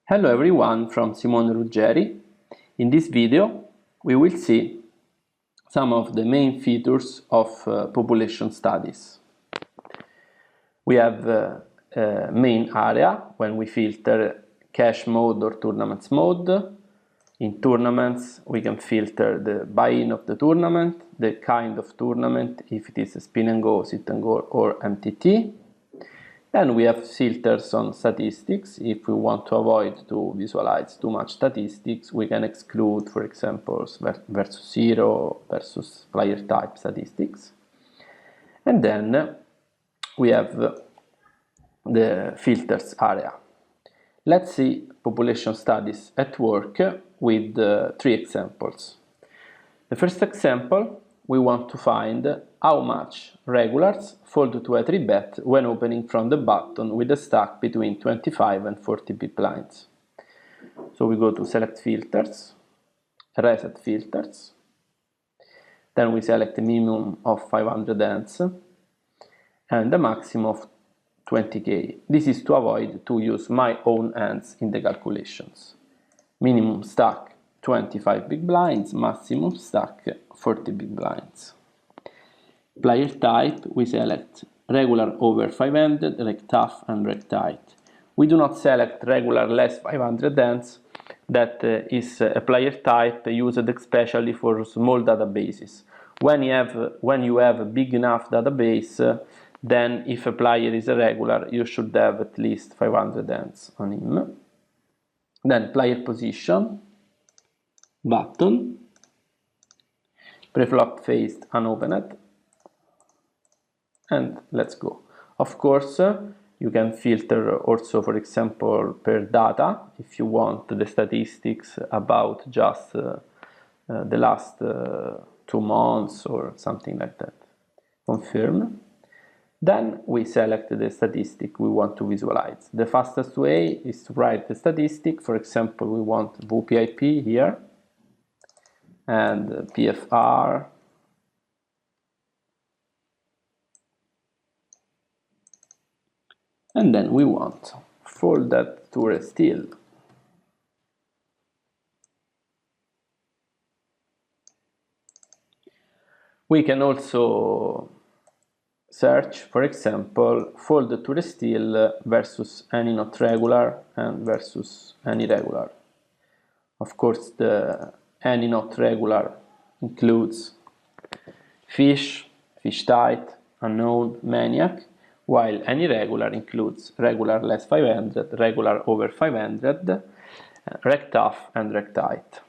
Hello everyone from Simone Ruggeri. In this video we will see some of the main features of population studies. We have a main area when we filter cash mode or tournaments mode. In tournaments we can filter the buy-in of the tournament, the kind of tournament, if it is a spin and go, sit and go or MTT. Then we have filters on statistics. If we want to avoid to visualize too much statistics, we can exclude, for example, versus zero versus player type statistics. And then we have the filters area. Let's see population studies at work with 3 examples. The first example, we want to find how much regulars fold to a 3-bet when opening from the button with a stack between 25 and 40 big blinds. So we go to select filters, reset filters, then we select a minimum of 500 hands and a maximum of 20k. This is to avoid to use my own hands in the calculations. Minimum stack 25 big blinds, maximum stack 40 big blinds. Player type, we select regular over 500, reg tough and reg tight. We do not select regular less 500 hands. That is a player type used especially for small databases. When you have a big enough database, then if a player is a regular, you should have at least 500 hands on him. Then player position, button, preflop faced unopened, and let's go. Of course, you can filter also, for example, per data, if you want the statistics about just the last 2 months or something like that. Confirm. Then we select the statistic we want to visualize. The fastest way is to write the statistic. For example, we want VPIP here and PFR. And then we want fold that to a steal. We can also search, for example, fold to the steal versus any not regular and versus any regular. Of course, the any not regular includes fish, fish tight, unknown, maniac, while any regular includes regular less 500, regular over 500, reg tough and reg tight.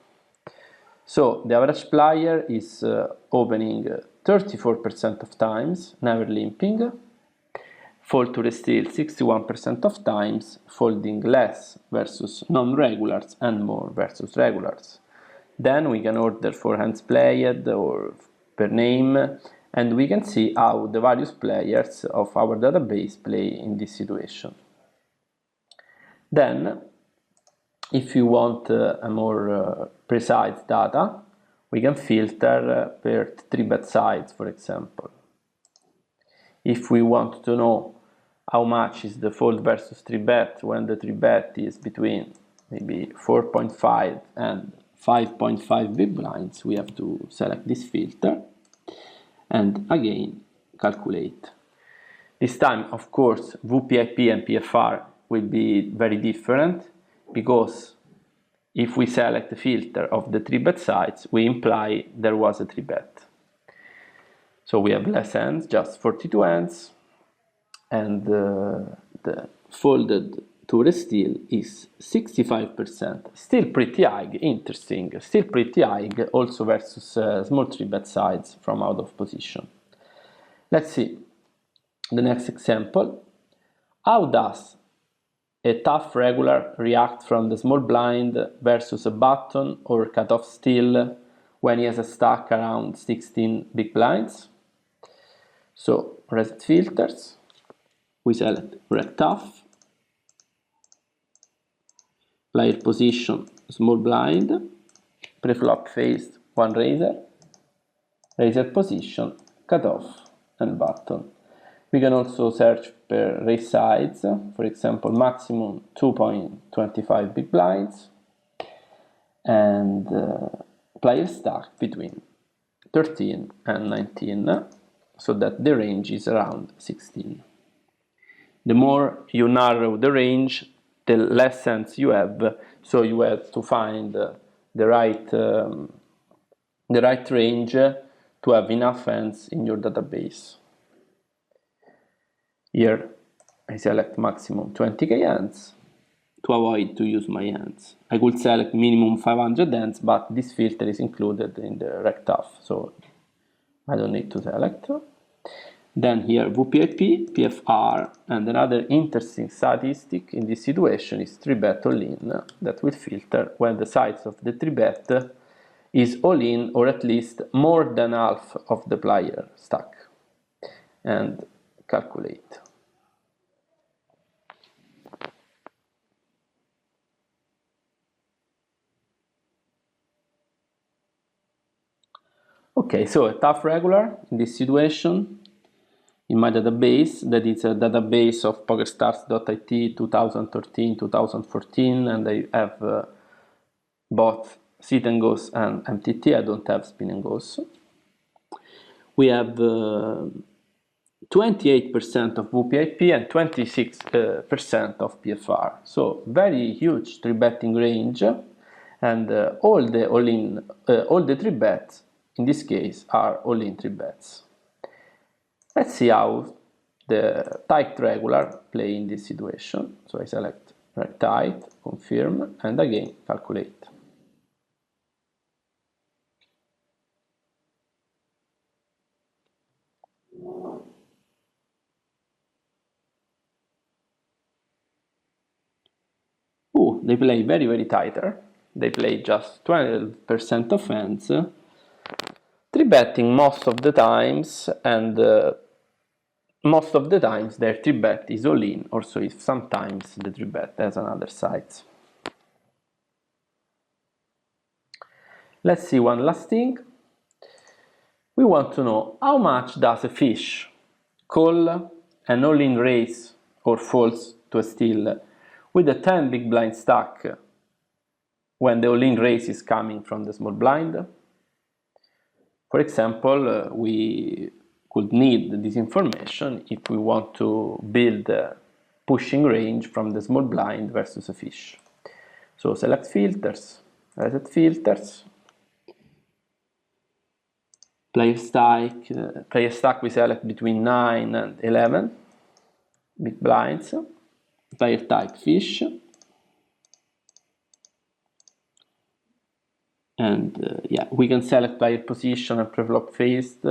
So the average player is opening 34% of times, never limping, fold to the steal 61% of times, folding less versus non-regulars and more versus regulars. Then we can order for hands played or per name, and we can see how the various players of our database play in this situation. Then, if you want a more precise data, we can filter per 3-bet sides, for example. If we want to know how much is the fold versus 3-bet when the 3-bet is between maybe 4.5 and 5.5 big blinds, we have to select this filter and again calculate. This time, of course, VPIP and PFR will be very different, because if we select the filter of the 3-bet sides, we imply there was a 3-bet. So we have less hands, just 42 hands, and the folded to the steal is 65%. Still pretty high, interesting, still pretty high, also versus small 3-bet sides from out of position. Let's see the next example. How does a tough regular react from the small blind versus a button or cutoff steal when he has a stack around 16 big blinds? So reset filters, we select reg tough, player position small blind, preflop faced 1 raiser, raiser position, cutoff and button. We can also search per raise size, for example, maximum 2.25 big blinds, and player stack between 13 and 19, so that the range is around 16. The more you narrow the range, the less sense you have, so you have to find the right range to have enough hands in your database. Here I select maximum 20k hands to avoid to use my hands. I could select minimum 500 hands, but this filter is included in the rectaf, so I don't need to select. Then here VPIP, PFR, and another interesting statistic in this situation is 3-bet all-in, that will filter when the size of the 3-bet is all-in or at least more than half of the player stack, and calculate. Okay, so a tough regular in this situation in my database, that is a database of PokerStars.it 2013-2014, and I have both sit and goes and MTT. I don't have spin and goes. We have 28% of VPIP and 26% of PFR, so very huge 3-betting range, and all the 3-bets in this case are all-in 3-bets. Let's see how the tight regular play in this situation. So I select right tight, confirm, and again calculate. Oh, they play very tighter. They play just 12% of hands, 3-betting most of the times, and most of the times their 3-bet is all-in, also if sometimes the 3-bet has another side. Let's see one last thing. We want to know how much does a fish call an all-in raise or falls to a steal with a 10 big blind stack when the all-in raise is coming from the small blind. For example, we could need this information if we want to build a pushing range from the small blind versus a fish. So select filters, reset filters, player stack we select between 9 and 11 big blinds, player type fish, and yeah, we can select player position and preflop phased,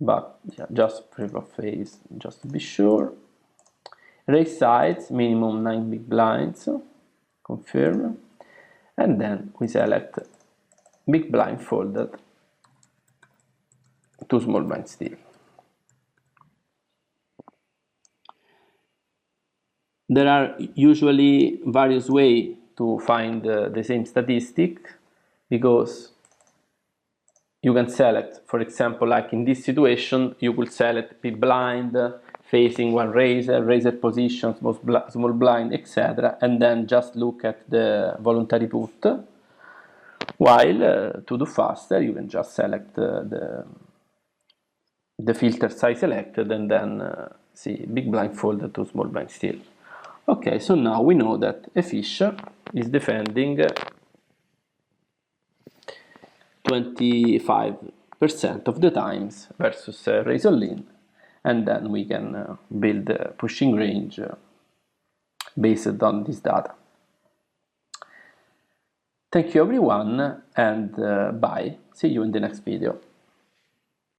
but yeah, just preflop phase just to be sure. Raise size minimum 9 big blinds, confirm, and then we select big blind folded to small blind steal. There are usually various ways to find the same statistic, because you can select, for example, like in this situation, you could select big blind facing one raiser position, small blind, etc., and then just look at the voluntary put. While to do faster, you can just select the filter size selected and then see big blind folded to small blind steal. Okay, so now we know that a fish is defending 25% of the times versus raise all-in, and then we can build a pushing range based on this data. Thank you everyone, and bye. See you in the next video.